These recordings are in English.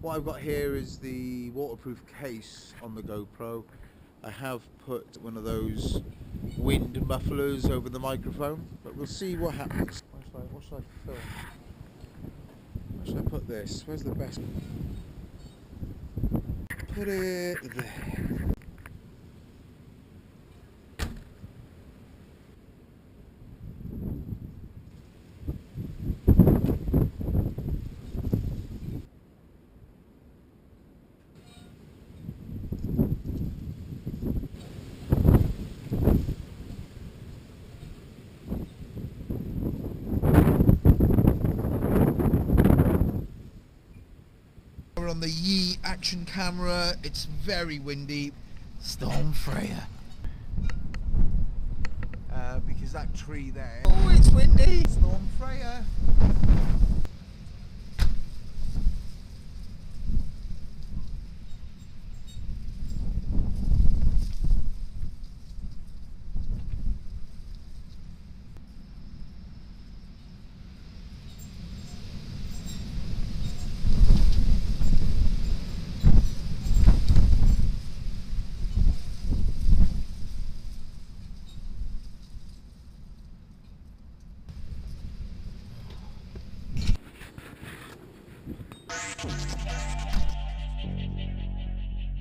What I've got here is the waterproof case on the GoPro. I have put one of those wind mufflers over the microphone, but we'll see what happens. What should I film? Where should I put this? Where's the best? Put it there. We're on the Yi action camera. It's very windy. Storm Freya. Because that tree there. Oh, it's windy. Storm Freya.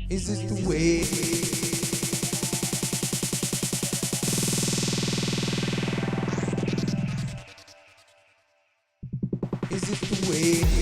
Is this the way? Is this the way?